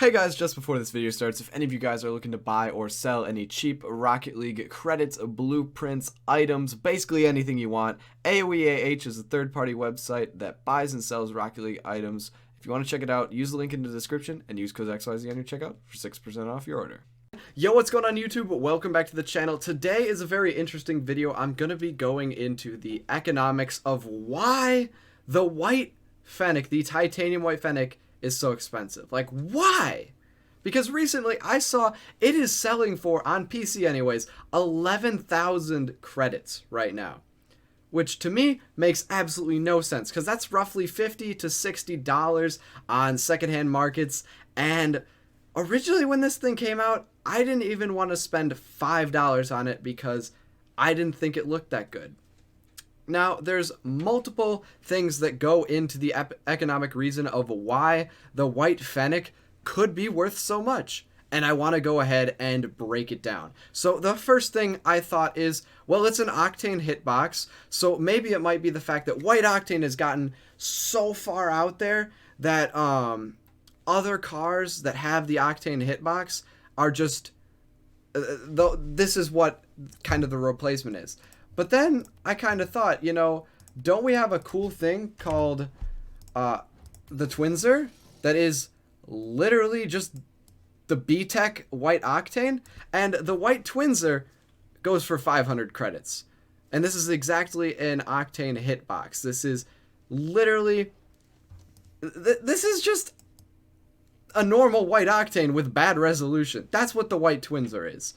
Hey guys, just before this video starts, if any of you guys are looking to buy or sell any cheap Rocket League credits, blueprints, items, basically anything you want, AOEAH is a third-party website that buys and sells Rocket League items. If you want to check it out, use the link in the description and use code XYZ on your checkout for 6% off your order. Yo, what's going on YouTube? Welcome back to the channel. Today is a very interesting video. I'm going to be going into the economics of why the white Fennec, the titanium white Fennec, is so expensive. Like, why? Because recently I saw it is selling for, on PC anyways, 11,000 credits right now. Which to me makes absolutely no sense, because that's roughly $50 to $60 on secondhand markets. And originally when this thing came out, I didn't even want to spend $5 on it because I didn't think it looked that good. Now, there's multiple things that go into the economic reason of why the white Fennec could be worth so much. And I want to go ahead and break it down. So the first thing I thought is, well, it's an Octane hitbox. So maybe it might be the fact that white Octane has gotten so far out there that other cars that have the Octane hitbox are just, this is what kind of the replacement is. But then I kind of thought, you know, don't we have a cool thing called the Twinzer that is literally just the B-Tech white Octane? And the white Twinzer goes for 500 credits. And this is exactly an Octane hitbox. This is literally, this is just a normal white Octane with bad resolution. That's what the white Twinzer is.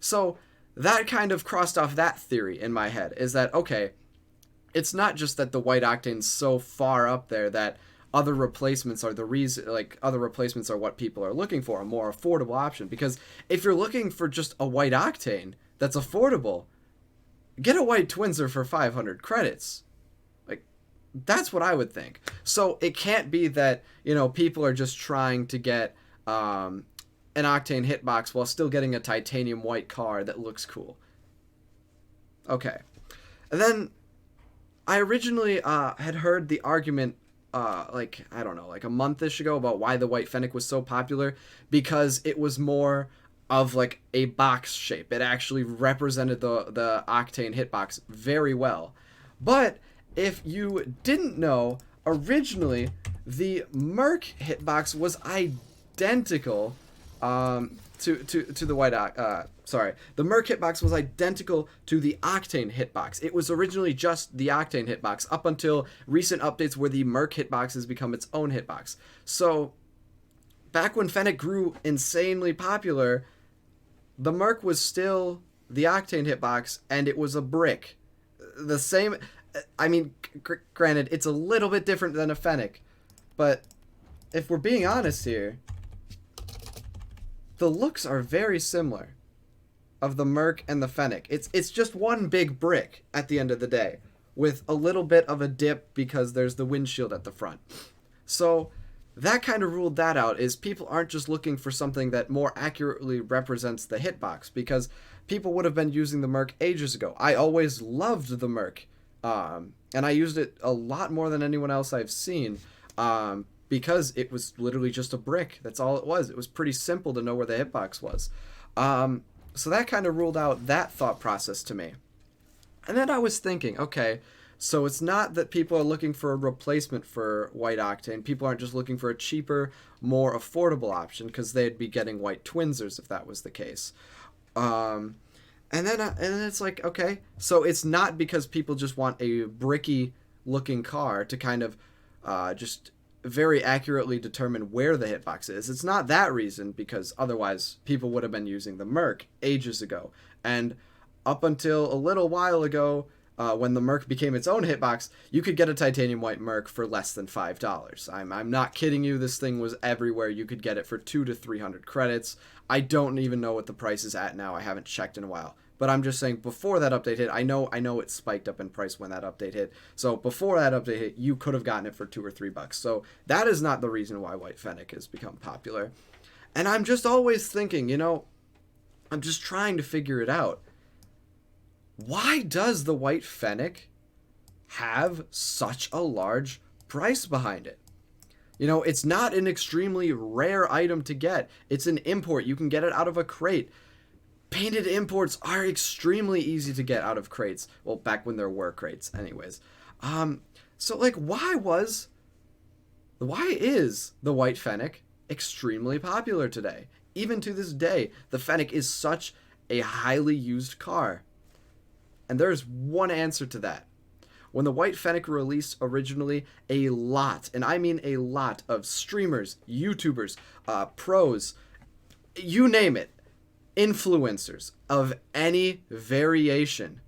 So that kind of crossed off that theory in my head, is that, okay, it's not just that the white Octane's so far up there that other replacements are the reason, like, other replacements are what people are looking for, a more affordable option. Because if you're looking for just a white Octane that's affordable, get a white Twinzer for 500 credits. Like, that's what I would think. So it can't be that, you know, people are just trying to get an Octane hitbox while still getting a titanium white car that looks cool. Okay. And then I originally had heard the argument like, I don't know, like a month-ish ago about why the white Fennec was so popular, because it was more of like a box shape. It actually represented the Octane hitbox very well. But if you didn't know, originally the Merc hitbox was identical to the white, the Merc hitbox was identical to the Octane hitbox. It was originally just the Octane hitbox up until recent updates where the Merc hitbox has become its own hitbox. So back when Fennec grew insanely popular, the Merc was still the Octane hitbox, and it was a brick. The same, I mean, granted, it's a little bit different than a Fennec, but if we're being honest here, the looks are very similar of the Merc and the Fennec. It's just one big brick at the end of the day, with a little bit of a dip because there's the windshield at the front. So that kind of ruled that out, is people aren't just looking for something that more accurately represents the hitbox, because people would have been using the Merc ages ago. I always loved the Merc, and I used it a lot more than anyone else I've seen, because it was literally just a brick. That's all it was. It was pretty simple to know where the hitbox was. So that kind of ruled out that thought process to me. And then I was thinking, okay, so it's not that people are looking for a replacement for white Octane. People aren't just looking for a cheaper, more affordable option, because they'd be getting white Twinzers if that was the case. And then it's like, okay, so it's not because people just want a bricky looking car to kind of just very accurately determine where the hitbox is. It's not that reason, because otherwise people would have been using the Merc ages ago. And up until a little while ago, when the Merc became its own hitbox, you could get a titanium white Merc for less than $5. I'm not kidding you. This thing was everywhere. You could get it for 200 to 300 credits. I don't even know what the price is at now. I haven't checked in a while. But I'm just saying, before that update hit, I know it spiked up in price when that update hit. So before that update hit, you could have gotten it for $2 or $3. So that is not the reason why white Fennec has become popular. And I'm just always thinking, you know, I'm just trying to figure it out. Why does the white Fennec have such a large price behind it? You know, it's not an extremely rare item to get. It's an import. You can get it out of a crate. Painted imports are extremely easy to get out of crates. Well, back when there were crates, anyways. So like, why is the white Fennec extremely popular today? Even to this day, the Fennec is such a highly used car. And there's one answer to that. When the white Fennec released originally, a lot, and I mean a lot, of streamers, YouTubers, pros, you name it, influencers of any variation,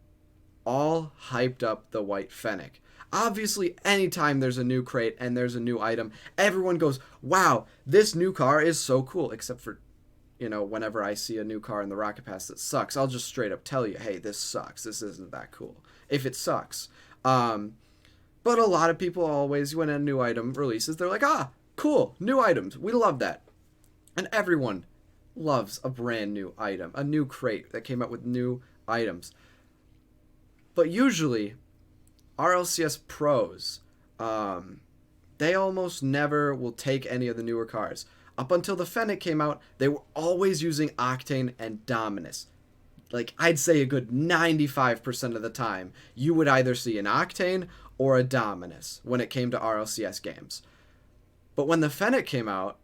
all hyped up the white Fennec. Obviously, anytime there's a new crate and there's a new item, everyone goes, wow, this new car is so cool. Except for, you know, whenever I see a new car in the Rocket Pass that sucks, I'll just straight up tell you, hey, this sucks. This isn't that cool. If it sucks. But a lot of people always, when a new item releases, they're like, ah, cool, new items. We love that. And everyone loves a brand new item, a new crate that came out with new items. But usually, RLCS pros, they almost never will take any of the newer cars. Up until the Fennec came out, they were always using Octane and Dominus. Like, I'd say a good 95% of the time, you would either see an Octane or a Dominus when it came to RLCS games. But when the Fennec came out,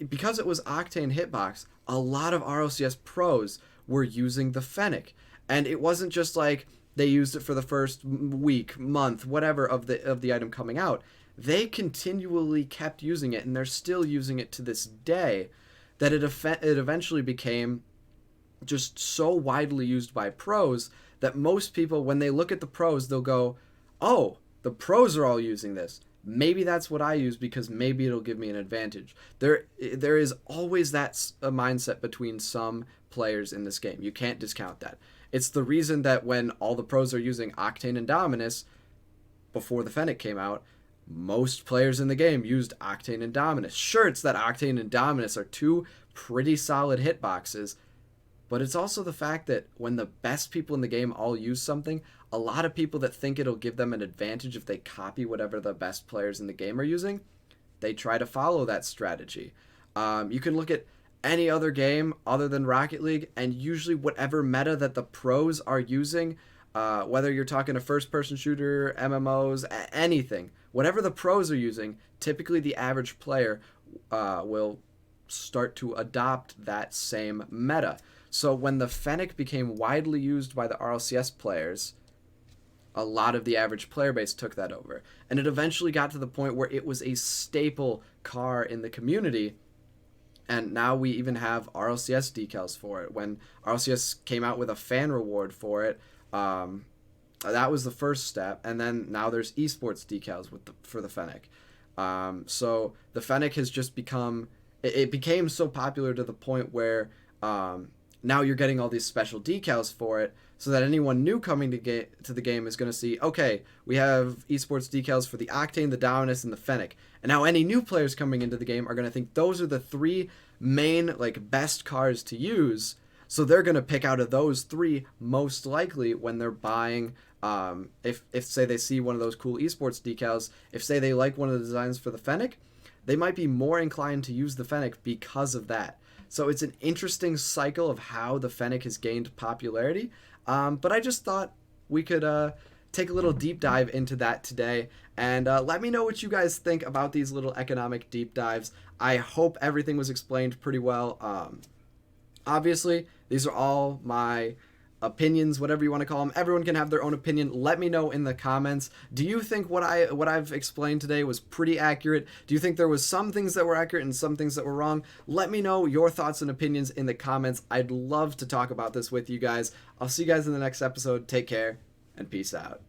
because it was Octane Hitbox, a lot of RLCS pros were using the Fennec. And it wasn't just like they used it for the first week, month, whatever of the item coming out. They continually kept using it, and they're still using it to this day, that it eventually became just so widely used by pros that most people, when they look at the pros, they'll go, oh, the pros are all using this. Maybe that's what I use because maybe it'll give me an advantage. There is always that a mindset between some players in this game. You can't discount that. It's the reason that when all the pros are using Octane and Dominus, before the Fennec came out, most players in the game used Octane and Dominus. Sure, it's that Octane and Dominus are two pretty solid hitboxes, but it's also the fact that when the best people in the game all use something, a lot of people that think it'll give them an advantage if they copy whatever the best players in the game are using, they try to follow that strategy. You can look at any other game other than Rocket League, and usually whatever meta that the pros are using, whether you're talking a first-person shooter, MMOs, anything, whatever the pros are using, typically the average player will start to adopt that same meta. So when the Fennec became widely used by the RLCS players, a lot of the average player base took that over. And it eventually got to the point where it was a staple car in the community. And now we even have RLCS decals for it. When RLCS came out with a fan reward for it, that was the first step. And then now there's esports decals for the Fennec. So the Fennec has just become... It became so popular to the point where... now you're getting all these special decals for it, so that anyone new coming to the game is going to see, okay, we have esports decals for the Octane, the Dominus, and the Fennec. And now any new players coming into the game are going to think those are the three main, like, best cars to use. So they're going to pick out of those three most likely when they're buying, if say they see one of those cool esports decals, if say they like one of the designs for the Fennec, they might be more inclined to use the Fennec because of that. So it's an interesting cycle of how the Fennec has gained popularity. But I just thought we could take a little deep dive into that today. And let me know what you guys think about these little economic deep dives. I hope everything was explained pretty well. Obviously, these are all my opinions, whatever you want to call them. Everyone can have their own opinion. Let me know in the comments. Do you think what I've explained today was pretty accurate? Do you think there was some things that were accurate and some things that were wrong? Let me know your thoughts and opinions in the comments. I'd love to talk about this with you guys. I'll see you guys in the next episode. Take care and peace out.